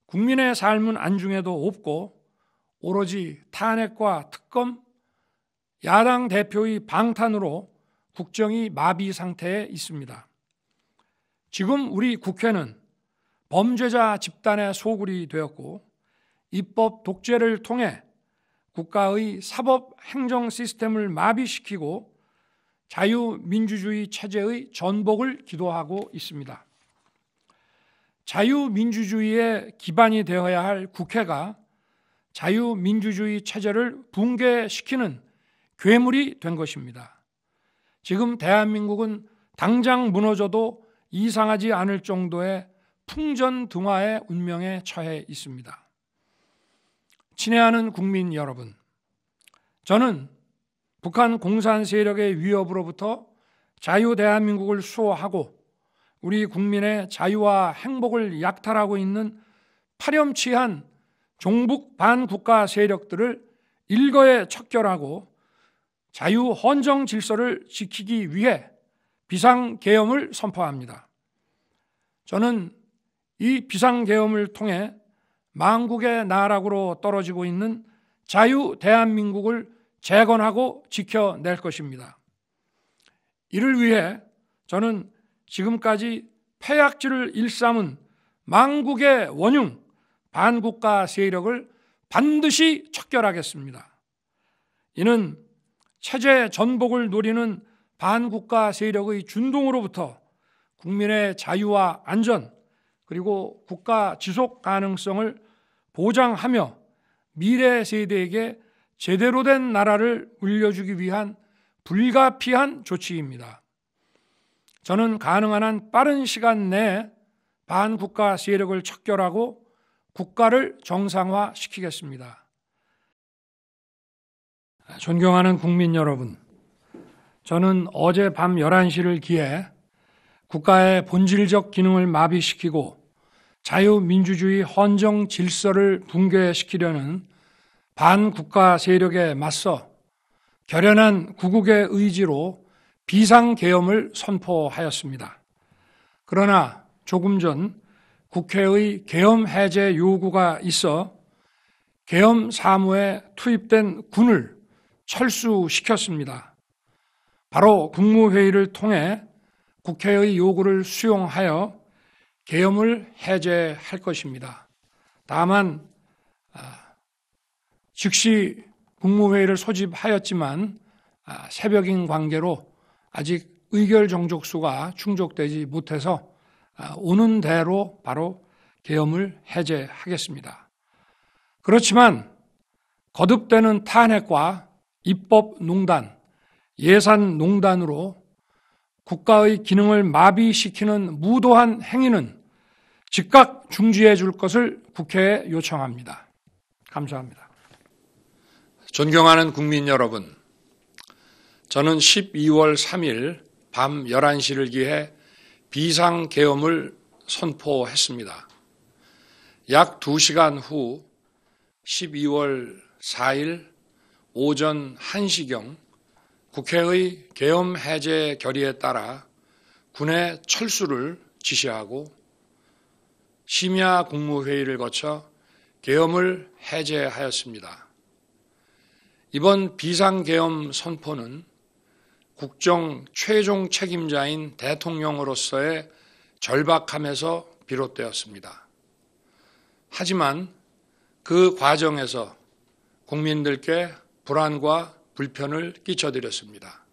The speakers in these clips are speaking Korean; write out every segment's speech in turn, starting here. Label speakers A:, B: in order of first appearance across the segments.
A: 국민의 삶은 안중에도 없고 오로지 탄핵과 특검, 야당 대표의 방탄으로 국정이 마비 상태에 있습니다. 지금 우리 국회는 범죄자 집단의 소굴이 되었고 입법 독재를 통해 국가의 사법 행정 시스템을 마비시키고 자유민주주의 체제의 전복을 기도하고 있습니다. 자유민주주의의 기반이 되어야 할 국회가 자유민주주의 체제를 붕괴시키는 괴물이 된 것입니다. 지금 대한민국은 당장 무너져도 이상하지 않을 정도의 풍전등화의 운명에 처해 있습니다. 친애하는 국민 여러분, 저는 북한 공산 세력의 위협으로부터 자유 대한민국을 수호하고 우리 국민의 자유와 행복을 약탈하고 있는 파렴치한 종북 반국가 세력들을 일거에 척결하고 자유 헌정 질서를 지키기 위해 비상계엄을 선포합니다. 저는 이 비상계엄을 통해 망국의 나락으로 떨어지고 있는 자유 대한민국을 재건하고 지켜낼 것입니다. 이를 위해 저는 지금까지 폐악질을 일삼은 망국의 원흉 반국가 세력을 반드시 척결하겠습니다. 이는 체제 전복을 노리는 반국가 세력의 준동으로부터 국민의 자유와 안전 그리고 국가 지속 가능성을 보장하며 미래 세대에게 제대로 된 나라를 물려주기 위한 불가피한 조치입니다. 저는 가능한 한 빠른 시간 내에 반국가 세력을 척결하고 국가를 정상화시키겠습니다. 존경하는 국민 여러분, 저는 어제 밤 11시를 기해 국가의 본질적 기능을 마비시키고 자유민주주의 헌정 질서를 붕괴시키려는 반국가 세력에 맞서 결연한 구국의 의지로 비상계엄을 선포하였습니다. 그러나 조금 전 국회의 계엄 해제 요구가 있어 계엄 사무에 투입된 군을 철수시켰습니다. 바로 국무회의를 통해 국회의 요구를 수용하여 계엄을 해제할 것입니다. 다만 즉시 국무회의를 소집하였지만 새벽인 관계로 아직 의결 정족수가 충족되지 못해서 오는 대로 바로 계엄을 해제하겠습니다. 그렇지만 거듭되는 탄핵과 입법농단, 예산농단으로 국가의 기능을 마비시키는 무도한 행위는 즉각 중지해 줄 것을 국회에 요청합니다. 감사합니다.
B: 존경하는 국민 여러분, 저는 12월 3일 밤 11시를 기해 비상계엄을 선포했습니다. 약 2시간 후 12월 4일 오전 1시경 국회의 계엄 해제 결의에 따라 군의 철수를 지시하고 심야 국무회의를 거쳐 계엄을 해제하였습니다. 이번 비상계엄 선포는 국정 최종 책임자인 대통령으로서의 절박함에서 비롯되었습니다. 하지만 그 과정에서 국민들께 불안과 불편을 끼쳐드렸습니다.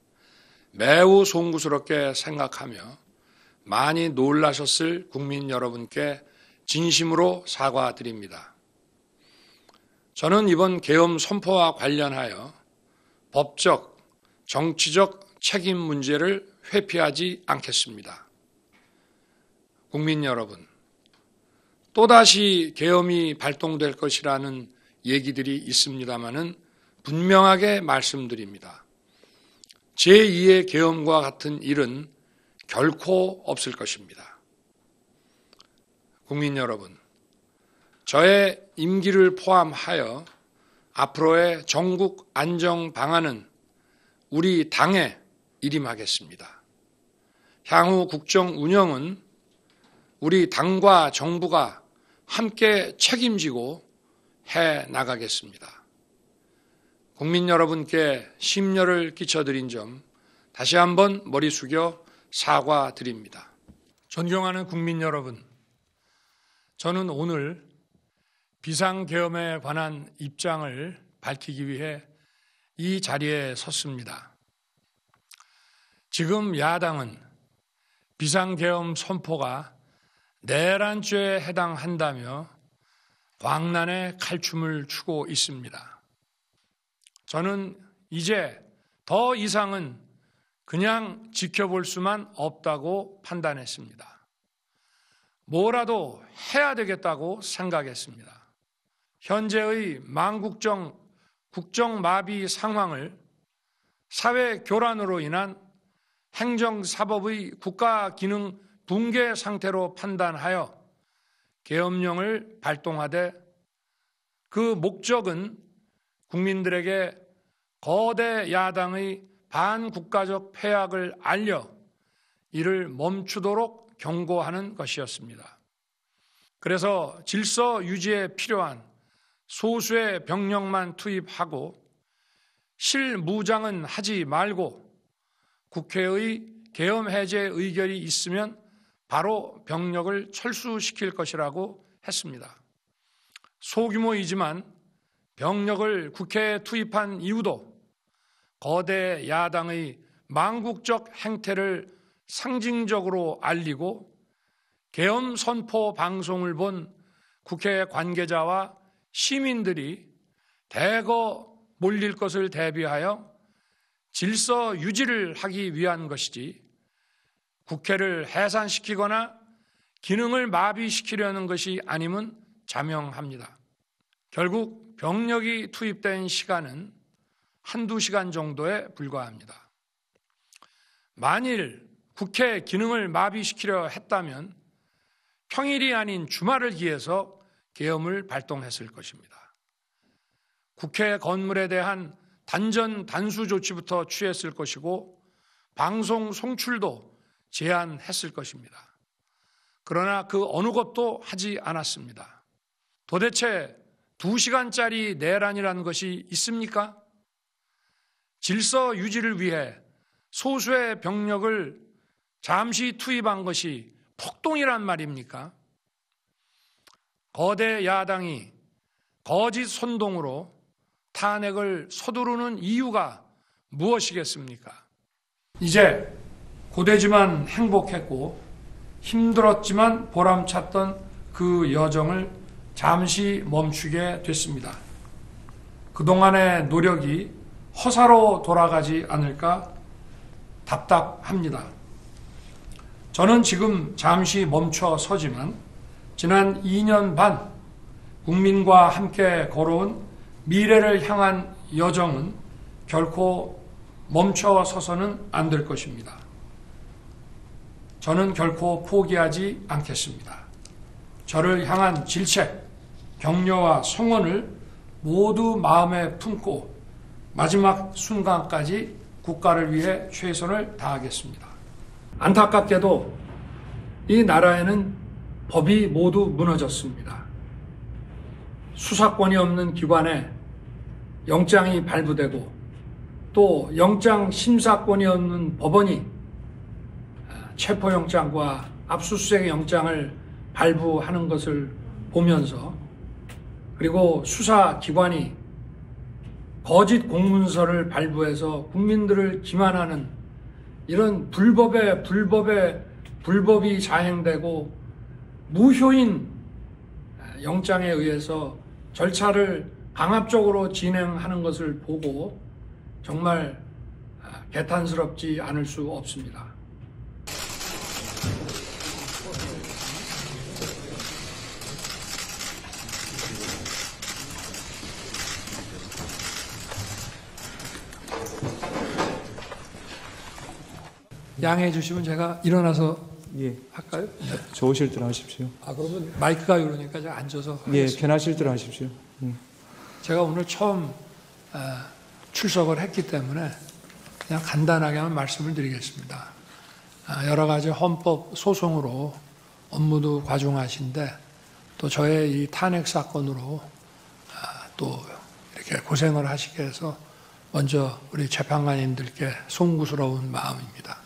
B: 매우 송구스럽게 생각하며 많이 놀라셨을 국민 여러분께 진심으로 사과드립니다. 저는 이번 계엄 선포와 관련하여 법적, 정치적 책임 문제를 회피하지 않겠습니다. 국민 여러분, 또다시 계엄이 발동될 것이라는 얘기들이 있습니다마는 분명하게 말씀드립니다. 제2의 계엄과 같은 일은 결코 없을 것입니다. 국민 여러분, 저의 임기를 포함하여 앞으로의 전국 안정 방안은 우리 당에 일임하겠습니다. 향후 국정 운영은 우리 당과 정부가 함께 책임지고 해 나가겠습니다. 국민 여러분께 심려를 끼쳐드린 점 다시 한번 머리 숙여 사과드립니다. 존경하는 국민 여러분, 저는 오늘 비상계엄에 관한 입장을 밝히기 위해 이 자리에 섰습니다. 지금 야당은 비상계엄 선포가 내란죄에 해당한다며 광란의 칼춤을 추고 있습니다. 저는 이제 더 이상은 그냥 지켜볼 수만 없다고 판단했습니다. 뭐라도 해야 되겠다고 생각했습니다. 현재의 망국정 국정마비 상황을 사회 교란으로 인한 행정사법의 국가기능 붕괴 상태로 판단하여 계엄령을 발동하되 그 목적은 국민들에게 거대 야당의 반국가적 패악을 알려 이를 멈추도록 경고하는 것이었습니다. 그래서 질서 유지에 필요한 소수의 병력만 투입하고 실무장은 하지 말고 국회의 계엄 해제 의결이 있으면 바로 병력을 철수시킬 것이라고 했습니다. 소규모이지만 병력을 국회에 투입한 이유도 거대 야당의 망국적 행태를 상징적으로 알리고 계엄 선포 방송을 본 국회 관계자와 시민들이 대거 몰릴 것을 대비하여 질서 유지를 하기 위한 것이지 국회를 해산시키거나 기능을 마비시키려는 것이 아님은 자명합니다. 결국 병력이 투입된 시간은 한두 시간 정도에 불과합니다. 만일 국회 기능을 마비시키려 했다면 평일이 아닌 주말을 기해서 계엄을 발동했을 것입니다. 국회 건물에 대한 단전 단수 조치부터 취했을 것이고 방송 송출도 제한했을 것입니다. 그러나 그 어느 것도 하지 않았습니다. 도대체 2시간짜리 내란이라는 것이 있습니까? 질서 유지를 위해 소수의 병력을 잠시 투입한 것이 폭동이란 말입니까? 거대 야당이 거짓 선동으로 탄핵을 서두르는 이유가 무엇이겠습니까? 이제 고되지만 행복했고 힘들었지만 보람찼던 그 여정을 잠시 멈추게 됐습니다. 그동안의 노력이 허사로 돌아가지 않을까 답답합니다. 저는 지금 잠시 멈춰 서지만 지난 2년 반 국민과 함께 걸어온 미래를 향한 여정은 결코 멈춰 서서는 안 될 것입니다. 저는 결코 포기하지 않겠습니다. 저를 향한 질책, 격려와 성원을 모두 마음에 품고 마지막 순간까지 국가를 위해 최선을 다하겠습니다. 안타깝게도 이 나라에는 법이 모두 무너졌습니다. 수사권이 없는 기관에 영장이 발부되고 또 영장 심사권이 없는 법원이 체포영장과 압수수색 영장을 발부하는 것을 보면서 그리고 수사기관이 거짓 공문서를 발부해서 국민들을 기만하는 이런 불법이 자행되고 무효인 영장에 의해서 절차를 강압적으로 진행하는 것을 보고 정말 개탄스럽지 않을 수 없습니다. 양해해 주시면 제가 일어나서 할까요?
C: 좋으실 대로 하십시오.
A: 그러면 마이크가 이러니까 제가 앉아서 하겠습니다.
C: 편하실 대로 하십시오.
A: 제가 오늘 처음 출석을 했기 때문에 그냥 간단하게만 말씀을 드리겠습니다. 여러 가지 헌법 소송으로 업무도 과중하신데
B: 또 저의 이 탄핵 사건으로 또 이렇게 고생을 하시게 해서 먼저 우리 재판관님들께 송구스러운 마음입니다.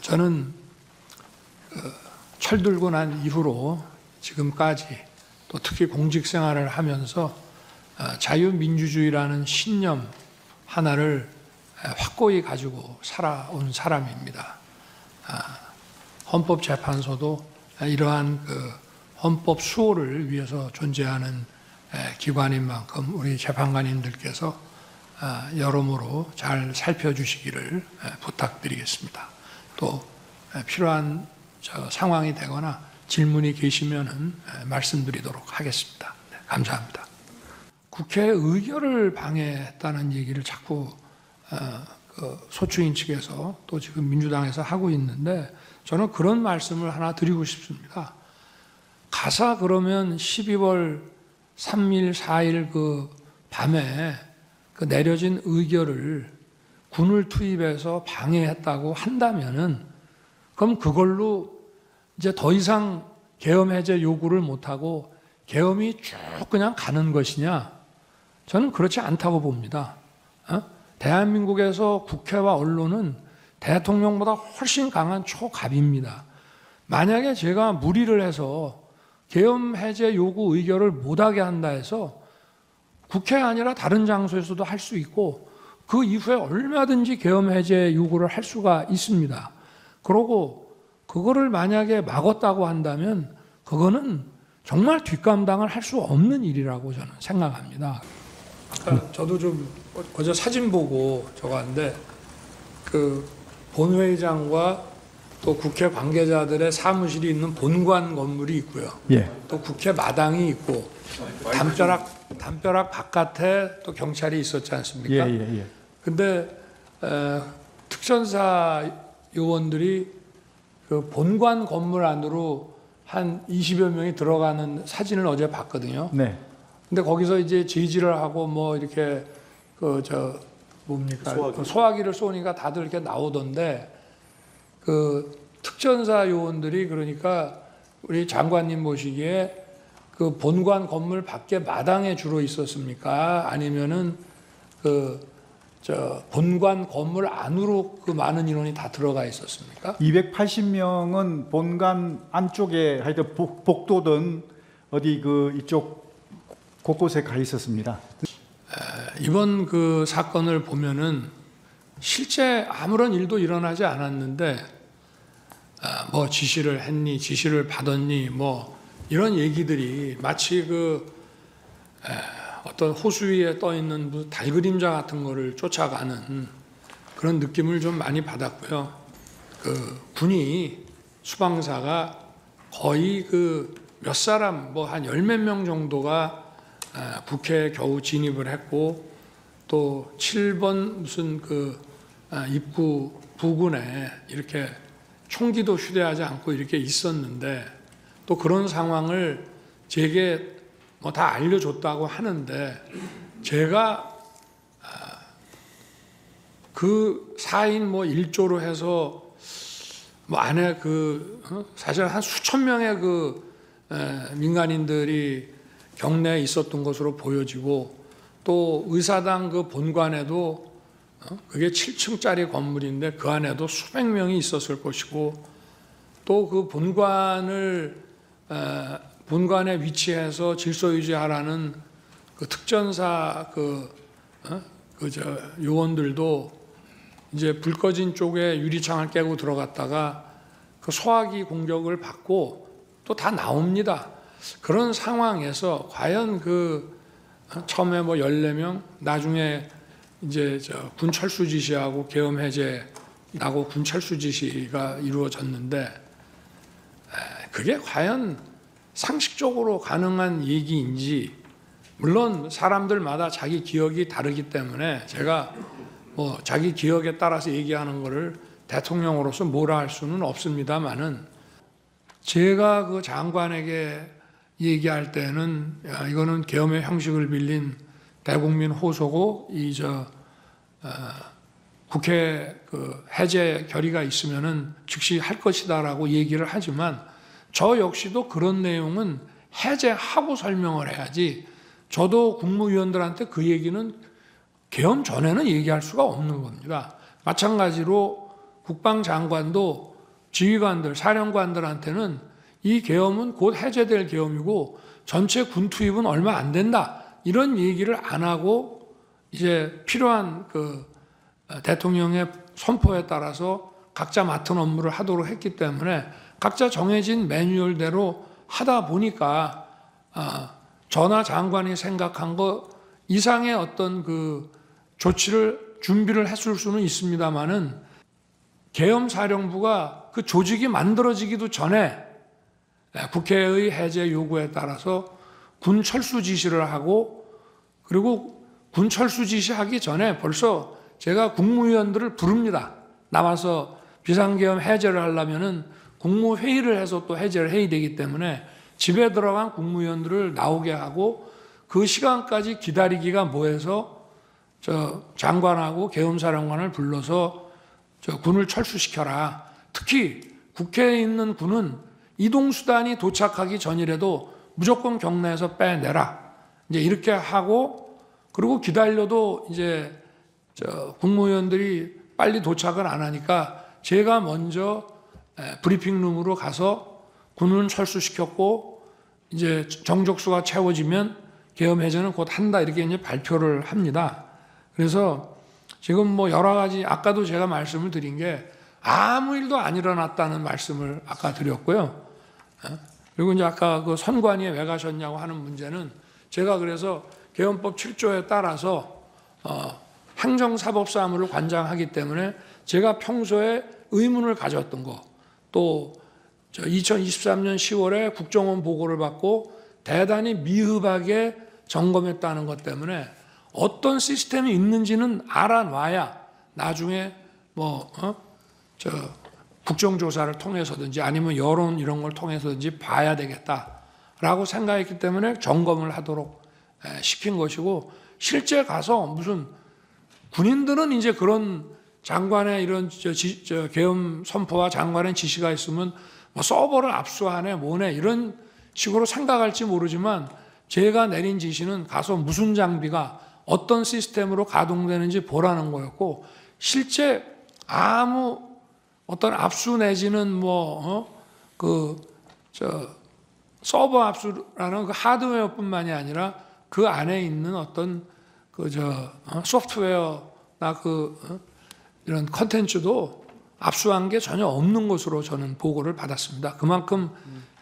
B: 저는 철들고 난 이후로 지금까지 또 특히 공직 생활을 하면서 자유민주주의라는 신념 하나를 확고히 가지고 살아온 사람입니다. 헌법재판소도 이러한 그 헌법 수호를 위해서 존재하는 기관인 만큼 우리 재판관님들께서 여러모로 잘 살펴주시기를 부탁드리겠습니다. 또 필요한 상황이 되거나 질문이 계시면은 말씀드리도록 하겠습니다. 네, 감사합니다. 국회 의결을 방해했다는 얘기를 자꾸 그 소추인 측에서 또 지금 민주당에서 하고 있는데 저는 그런 말씀을 하나 드리고 싶습니다. 가사 그러면 12월 3일, 4일 그 밤에 그 내려진 의결을 군을 투입해서 방해했다고 한다면은 그럼 그걸로 이제 더 이상 계엄 해제 요구를 못하고 계엄이 쭉 그냥 가는 것이냐? 저는 그렇지 않다고 봅니다. 대한민국에서 국회와 언론은 대통령보다 훨씬 강한 초갑입니다. 만약에 제가 무리를 해서 계엄 해제 요구 의결을 못하게 한다 해서 국회 아니라 다른 장소에서도 할 수 있고 그 이후에 얼마든지 계엄 해제 요구를 할 수가 있습니다. 그러고 그거를 만약에 막았다고 한다면 그거는 정말 뒷감당을 할 수 없는 일이라고 저는 생각합니다. 저도 좀 어제 사진 보고 적었는데 그 본회의장과 또 국회 관계자들의 사무실이 있는 본관 건물이 있고요.
C: 예.
B: 또 국회 마당이 있고 담벼락 바깥에 또 경찰이 있었지 않습니까?
C: 예.
B: 근데 특전사 요원들이 그 본관 건물 안으로 한 20여 명이 들어가는 사진을 어제 봤거든요.
C: 네.
B: 근데 거기서 이제 제지를 하고 뭐 이렇게 소화기를 쏘니까 다들 이렇게 나오던데 그 특전사 요원들이 그러니까 우리 장관님 보시기에 그 본관 건물 밖에 마당에 주로 있었습니까? 아니면은 본관 건물 안으로 그 많은 인원이 다 들어가 있었습니까?
D: 280명은 본관 안쪽에 하여튼 복도든 어디 그 이쪽 곳곳에 가 있었습니다.
B: 이번 그 사건을 보면은 실제 아무런 일도 일어나지 않았는데 뭐 지시를 했니, 지시를 받았니, 뭐 이런 얘기들이 마치 어떤 호수 위에 떠 있는 무슨 달 그림자 같은 거를 쫓아가는 그런 느낌을 좀 많이 받았고요. 그 군이 수방사가 거의 그 몇 사람 뭐 한 열 몇 명 정도가 국회에 겨우 진입을 했고 또 7번 무슨 입구 부근에 이렇게 총기도 휴대하지 않고 이렇게 있었는데 또 그런 상황을 제게 뭐 다 알려줬다고 하는데 제가 그 4인 뭐 1조로 해서 뭐 안에 사실 한 수천 명의 민간인들이 경내에 있었던 것으로 보여지고 또 의사당 그 본관에도 그게 7층짜리 건물인데 그 안에도 수백 명이 있었을 것이고 또 그 본관에 위치해서 질서 유지하라는 그 특전사 요원들도 이제 불 꺼진 쪽에 유리창을 깨고 들어갔다가 그 소화기 공격을 받고 또 다 나옵니다. 그런 상황에서 과연 처음에 뭐 14명, 나중에 이제 군 철수 지시하고 계엄 해제 나고 군 철수 지시가 이루어졌는데 그게 과연 상식적으로 가능한 얘기인지 물론 사람들마다 자기 기억이 다르기 때문에 제가 뭐 자기 기억에 따라서 얘기하는 거를 대통령으로서 뭐라 할 수는 없습니다만은 제가 그 장관에게 얘기할 때는 이거는 계엄의 형식을 빌린 대국민 호소고 국회 해제 결의가 있으면은 즉시 할 것이다라고 얘기를 하지만 저 역시도 그런 내용은 해제하고 설명을 해야지. 저도 국무위원들한테 그 얘기는 계엄 전에는 얘기할 수가 없는 겁니다. 마찬가지로 국방장관도 지휘관들, 사령관들한테는 이 계엄은 곧 해제될 계엄이고 전체 군 투입은 얼마 안 된다. 이런 얘기를 안 하고 이제 필요한 그 대통령의 선포에 따라서 각자 맡은 업무를 하도록 했기 때문에 각자 정해진 매뉴얼대로 하다 보니까 저나 장관이 생각한 것 이상의 어떤 그 조치를 준비를 했을 수는 있습니다만은 계엄사령부가 그 조직이 만들어지기도 전에 국회의 해제 요구에 따라서 군 철수 지시를 하고, 그리고 군 철수 지시하기 전에 벌써 제가 국무위원들을 부릅니다. 나와서 비상계엄 해제를 하려면은 국무회의를 해서 또 해제를 해야 되기 때문에 집에 들어간 국무위원들을 나오게 하고 그 시간까지 기다리기가 뭐해서 저 장관하고 계엄사령관을 불러서 저 군을 철수시켜라. 특히 국회에 있는 군은 이동수단이 도착하기 전이라도 무조건 경내에서 빼내라. 이제 이렇게 하고, 그리고 기다려도 이제 저 국무위원들이 빨리 도착을 안 하니까 제가 먼저 브리핑룸으로 가서 군은 철수시켰고 이제 정족수가 채워지면 계엄 해제는 곧 한다, 이렇게 이제 발표를 합니다. 그래서 지금 뭐 여러 가지, 아까도 제가 말씀을 드린 게 아무 일도 안 일어났다는 말씀을 아까 드렸고요. 그리고 이제 아까 그 선관위에 왜 가셨냐고 하는 문제는 제가 그래서 계엄법 7조에 따라서 행정사법사무를 관장하기 때문에 제가 평소에 의문을 가졌던 거, 또 2023년 10월에 국정원 보고를 받고 대단히 미흡하게 점검했다는 것 때문에 어떤 시스템이 있는지는 알아놔야 나중에 뭐 국정조사를 통해서든지 아니면 여론 이런 걸 통해서든지 봐야 되겠다라고 생각했기 때문에 점검을 하도록 시킨 것이고, 실제 가서 무슨 군인들은 이제 그런 장관의 이런 계엄 선포와 장관의 지시가 있으면 뭐 서버를 압수하네 뭐네 이런 식으로 생각할지 모르지만 제가 내린 지시는 가서 무슨 장비가 어떤 시스템으로 가동되는지 보라는 거였고, 실제 아무 어떤 압수 내지는 서버 압수라는 그 하드웨어뿐만이 아니라 그 안에 있는 어떤 소프트웨어나 이런 컨텐츠도 압수한 게 전혀 없는 것으로 저는 보고를 받았습니다. 그만큼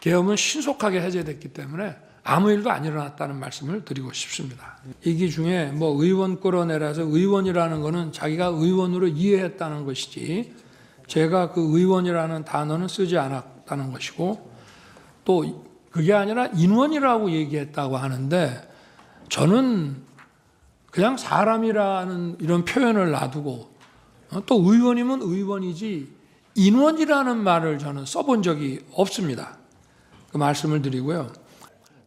B: 계엄은 신속하게 해제됐기 때문에 아무 일도 안 일어났다는 말씀을 드리고 싶습니다. 얘기 중에 뭐 의원 끌어내라서 의원이라는 거는 자기가 의원으로 이해했다는 것이지 제가 그 의원이라는 단어는 쓰지 않았다는 것이고, 또 그게 아니라 인원이라고 얘기했다고 하는데 저는 그냥 사람이라는 이런 표현을 놔두고 또 의원이면 의원이지 인원이라는 말을 저는 써본 적이 없습니다. 그 말씀을 드리고요.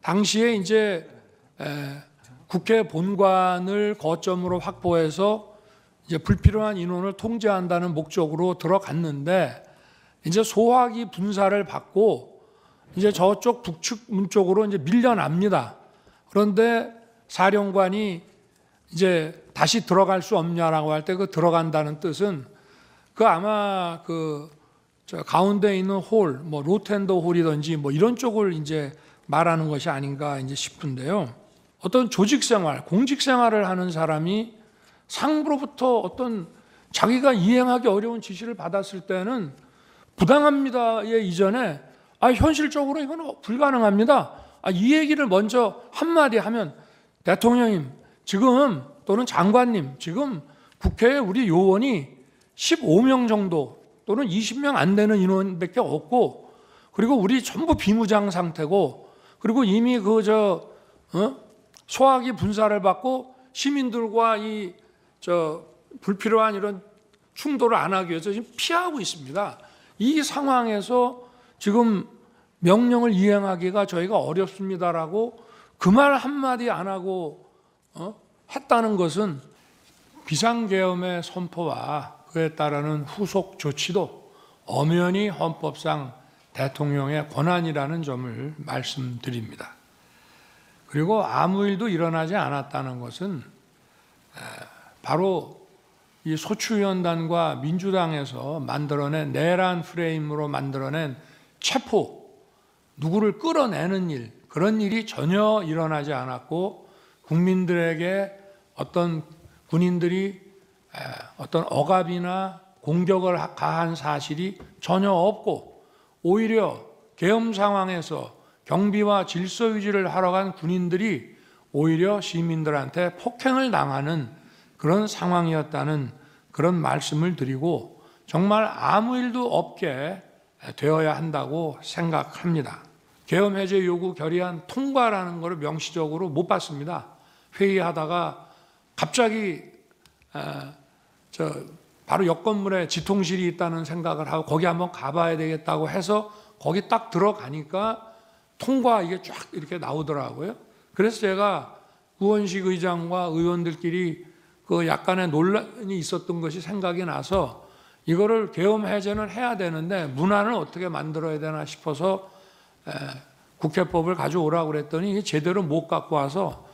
B: 당시에 이제 국회 본관을 거점으로 확보해서 이제 불필요한 인원을 통제한다는 목적으로 들어갔는데 이제 소화기 분사를 받고 이제 저쪽 북측문 쪽으로 이제 밀려납니다. 그런데 사령관이 이제 다시 들어갈 수 없냐라고 할 때 그 들어간다는 뜻은 그 아마 저 가운데 있는 홀, 뭐 로텐더 홀이든지 뭐 이런 쪽을 이제 말하는 것이 아닌가 이제 싶은데요. 어떤 조직 생활, 공직 생활을 하는 사람이 상부로부터 어떤 자기가 이행하기 어려운 지시를 받았을 때는 부당합니다의 이전에 현실적으로 이건 불가능합니다. 이 얘기를 먼저 한마디 하면 대통령님 지금 또는 장관님 지금 국회에 우리 요원이 15명 정도 또는 20명 안 되는 인원밖에 없고, 그리고 우리 전부 비무장 상태고, 그리고 이미 소화기 분사를 받고 시민들과 불필요한 이런 충돌을 안 하기 위해서 지금 피하고 있습니다. 이 상황에서 지금 명령을 이행하기가 저희가 어렵습니다라고 그 말 한마디 안 하고 했다는 것은 비상계엄의 선포와 그에 따르는 후속 조치도 엄연히 헌법상 대통령의 권한이라는 점을 말씀드립니다. 그리고 아무 일도 일어나지 않았다는 것은 바로 이 소추위원단과 민주당에서 만들어낸 내란 프레임으로 만들어낸 체포, 누구를 끌어내는 일, 그런 일이 전혀 일어나지 않았고 국민들에게 어떤 군인들이 어떤 억압이나 공격을 가한 사실이 전혀 없고 오히려 계엄 상황에서 경비와 질서 유지를 하러 간 군인들이 오히려 시민들한테 폭행을 당하는 그런 상황이었다는 그런 말씀을 드리고 정말 아무 일도 없게 되어야 한다고 생각합니다. 계엄 해제 요구 결의안 통과라는 것을 명시적으로 못 봤습니다. 회의하다가 갑자기 바로 옆 건물에 지통실이 있다는 생각을 하고 거기 한번 가봐야 되겠다고 해서 거기 딱 들어가니까 통과 이게 쫙 이렇게 나오더라고요. 그래서 제가 우원식 의장과 의원들끼리 그 약간의 논란이 있었던 것이 생각이 나서 이거를 계엄 해제는 해야 되는데 문안을 어떻게 만들어야 되나 싶어서 국회법을 가져오라고 그랬더니 이게 제대로 못 갖고 와서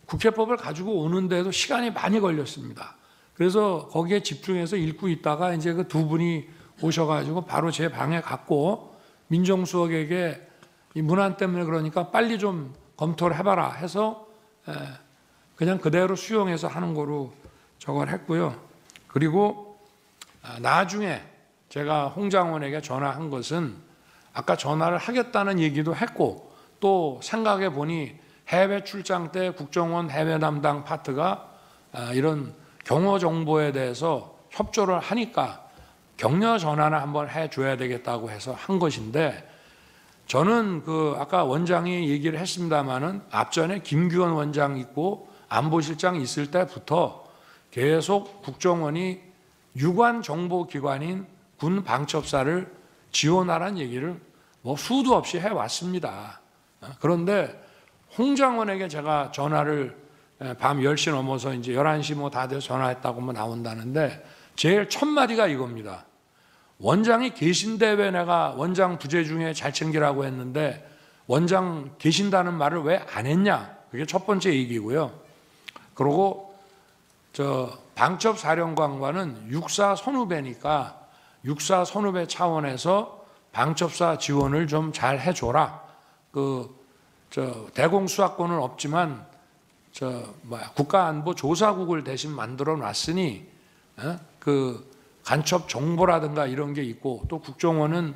B: 국회법을 가지고 오는데도 시간이 많이 걸렸습니다. 그래서 거기에 집중해서 읽고 있다가 이제 그 두 분이 오셔가지고 바로 제 방에 갔고 민정수석에게 이 문안 때문에 그러니까 빨리 좀 검토를 해봐라 해서 그냥 그대로 수용해서 하는 거로 저걸 했고요. 그리고 나중에 제가 홍장원에게 전화한 것은 아까 전화를 하겠다는 얘기도 했고 또 생각해 보니 해외 출장 때 국정원 해외 담당 파트가 이런 경호 정보에 대해서 협조를 하니까 격려 전화를 한번 해줘야 되겠다고 해서 한 것인데 저는 그 아까 원장이 얘기를 했습니다마는 앞전에 김규원 원장 있고 안보실장 있을 때부터 계속 국정원이 유관 정보기관인 군 방첩사를 지원하라는 얘기를 뭐 수도 없이 해왔습니다. 그런데 홍장원에게 제가 전화를 밤 10시 넘어서 이제 11시 뭐 다 돼서 전화했다고 뭐 나온다는데 제일 첫 마디가 이겁니다. 원장이 계신데 왜 내가 원장 부재 중에 잘 챙기라고 했는데 원장 계신다는 말을 왜 안 했냐? 그게 첫 번째 얘기고요. 그리고 저 방첩사령관과는 육사 선후배니까 육사 선후배 차원에서 방첩사 지원을 좀 잘 해줘라. 대공수사권은 없지만 국가안보조사국을 대신 만들어 놨으니 그 간첩 정보라든가 이런 게 있고 또 국정원은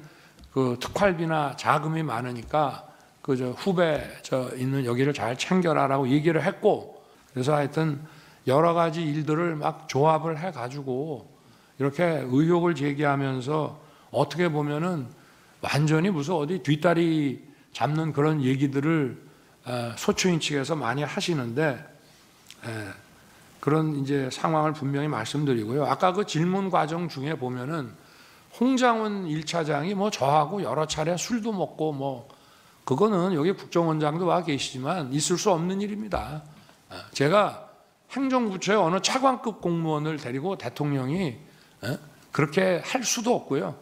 B: 그 특활비나 자금이 많으니까 후배 있는 여기를 잘 챙겨라라고 얘기를 했고 그래서 하여튼 여러 가지 일들을 막 조합을 해가지고 이렇게 의혹을 제기하면서 어떻게 보면은 완전히 무슨 어디 뒷다리 잡는 그런 얘기들을 소추인 측에서 많이 하시는데 그런 이제 상황을 분명히 말씀드리고요. 아까 그 질문 과정 중에 보면은 홍장훈 1차장이 뭐 저하고 여러 차례 술도 먹고 뭐 그거는 여기 국정원장도 와 계시지만 있을 수 없는 일입니다. 제가 행정부처의 어느 차관급 공무원을 데리고 대통령이 그렇게 할 수도 없고요.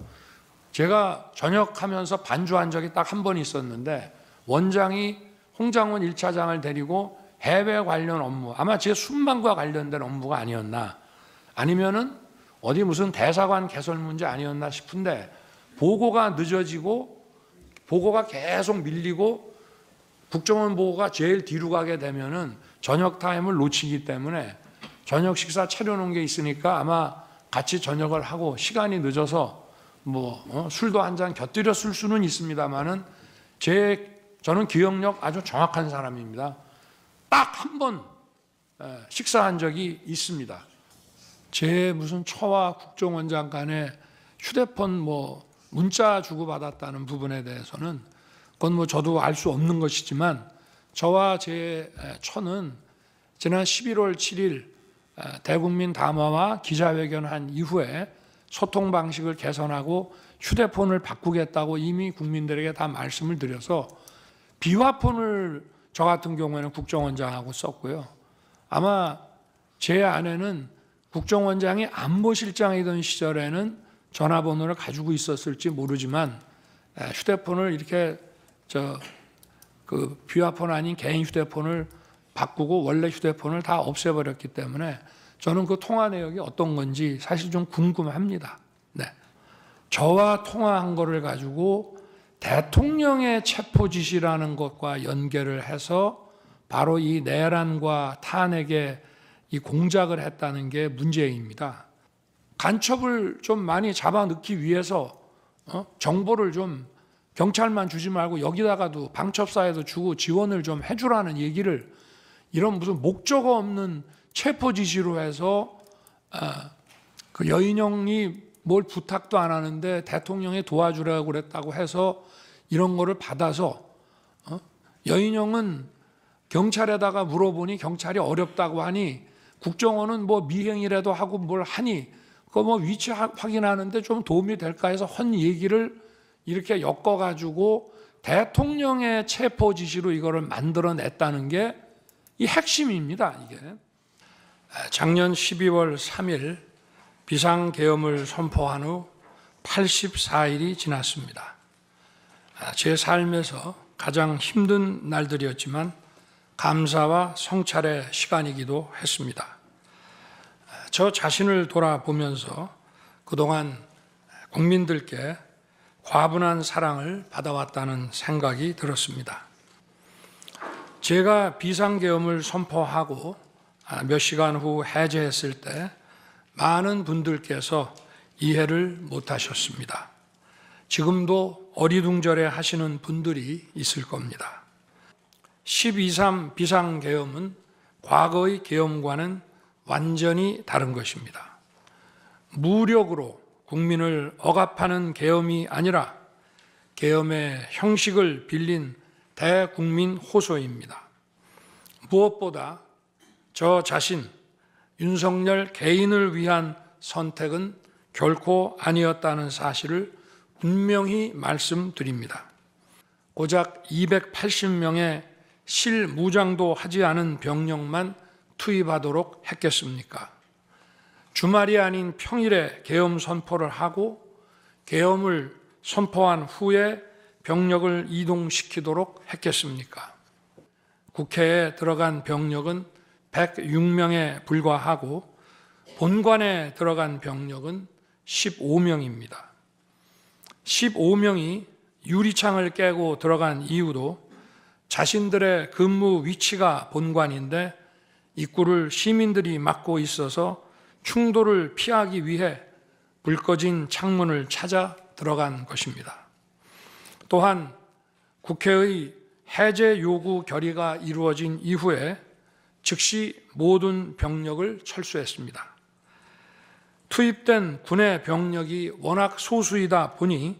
B: 제가 전역하면서 반주한 적이 딱 한 번 있었는데 원장이 홍장훈 1차장을 데리고 해외 관련 업무, 아마 제 순방과 관련된 업무가 아니었나 아니면은 어디 무슨 대사관 개설 문제 아니었나 싶은데 보고가 늦어지고 보고가 계속 밀리고 국정원 보고가 제일 뒤로 가게 되면은 저녁 타임을 놓치기 때문에 저녁 식사 차려놓은 게 있으니까 아마 같이 저녁을 하고 시간이 늦어서 술도 한 잔 곁들였을 수는 있습니다만은 저는 기억력 아주 정확한 사람입니다. 딱 한 번 식사한 적이 있습니다. 제 무슨 처와 국정원장 간에 휴대폰 문자 주고받았다는 부분에 대해서는 그건 저도 알 수 없는 것이지만 저와 제 처는 지난 11월 7일 대국민 담화와 기자회견한 이후에 소통 방식을 개선하고 휴대폰을 바꾸겠다고 이미 국민들에게 다 말씀을 드려서 비화폰을 저 같은 경우에는 국정원장하고 썼고요. 아마 제 아내는 국정원장이 안보실장이던 시절에는 전화번호를 가지고 있었을지 모르지만 휴대폰을 이렇게 그 비화폰 아닌 개인 휴대폰을 바꾸고 원래 휴대폰을 다 없애버렸기 때문에 저는 그 통화 내역이 어떤 건지 사실 좀 궁금합니다. 네. 저와 통화한 거를 가지고 대통령의 체포 지시라는 것과 연결을 해서 바로 이 내란과 탄핵에 이 공작을 했다는 게 문제입니다. 간첩을 좀 많이 잡아 넣기 위해서 정보를 좀 경찰만 주지 말고 여기다가도 방첩사에도 주고 지원을 좀 해주라는 얘기를 이런 무슨 목적 없는 체포 지시로 해서 그 여인형이 뭘 부탁도 안 하는데 대통령이 도와주라고 그랬다고 해서 이런 거를 받아서 여인형은 경찰에다가 물어보니 경찰이 어렵다고 하니 국정원은 뭐 미행이라도 하고 뭘 하니 그거 뭐 위치 확인하는데 좀 도움이 될까 해서 헌 얘기를 이렇게 엮어가지고 대통령의 체포 지시로 이거를 만들어냈다는 게 이 핵심입니다. 이게 작년 12월 3일 비상계엄을 선포한 후 84일이 지났습니다. 제 삶에서 가장 힘든 날들이었지만 감사와 성찰의 시간이기도 했습니다. 저 자신을 돌아보면서 그동안 국민들께 과분한 사랑을 받아왔다는 생각이 들었습니다. 제가 비상계엄을 선포하고 몇 시간 후 해제했을 때 많은 분들께서 이해를 못하셨습니다. 지금도 어리둥절해 하시는 분들이 있을 겁니다. 12.3 비상계엄은 과거의 계엄과는 완전히 다른 것입니다. 무력으로 국민을 억압하는 계엄이 아니라 계엄의 형식을 빌린 대국민 호소입니다. 무엇보다 저 자신 윤석열 개인을 위한 선택은 결코 아니었다는 사실을 분명히 말씀드립니다. 고작 280명의 실무장도 하지 않은 병력만 투입하도록 했겠습니까? 주말이 아닌 평일에 계엄 선포를 하고 계엄을 선포한 후에 병력을 이동시키도록 했겠습니까? 국회에 들어간 병력은 106명에 불과하고 본관에 들어간 병력은 15명입니다. 15명이 유리창을 깨고 들어간 이유도 자신들의 근무 위치가 본관인데 입구를 시민들이 막고 있어서 충돌을 피하기 위해 불 꺼진 창문을 찾아 들어간 것입니다. 또한 국회의 해제 요구 결의가 이루어진 이후에 즉시 모든 병력을 철수했습니다. 투입된 군의 병력이 워낙 소수이다 보니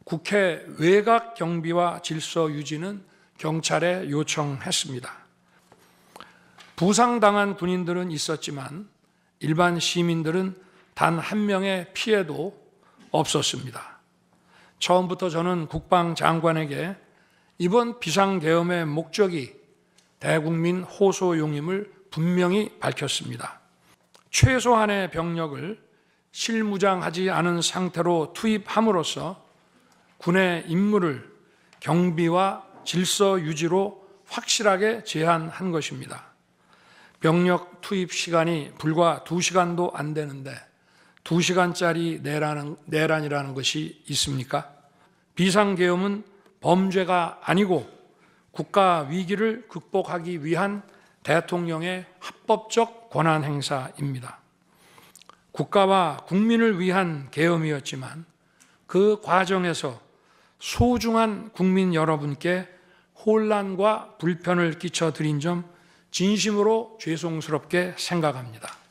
B: 국회 외곽 경비와 질서 유지는 경찰에 요청했습니다. 부상당한 군인들은 있었지만 일반 시민들은 단 한 명의 피해도 없었습니다. 처음부터 저는 국방장관에게 이번 비상계엄의 목적이 대국민 호소용임을 분명히 밝혔습니다. 최소한의 병력을 실무장하지 않은 상태로 투입함으로써 군의 임무를 경비와 질서 유지로 확실하게 제한한 것입니다. 병력 투입 시간이 불과 2시간도 안 되는데 2시간짜리 내란이라는 것이 있습니까? 비상계엄은 범죄가 아니고 국가 위기를 극복하기 위한 대통령의 합법적 권한 행사입니다. 국가와 국민을 위한 계엄이었지만 그 과정에서 소중한 국민 여러분께 혼란과 불편을 끼쳐드린 점 진심으로 죄송스럽게 생각합니다.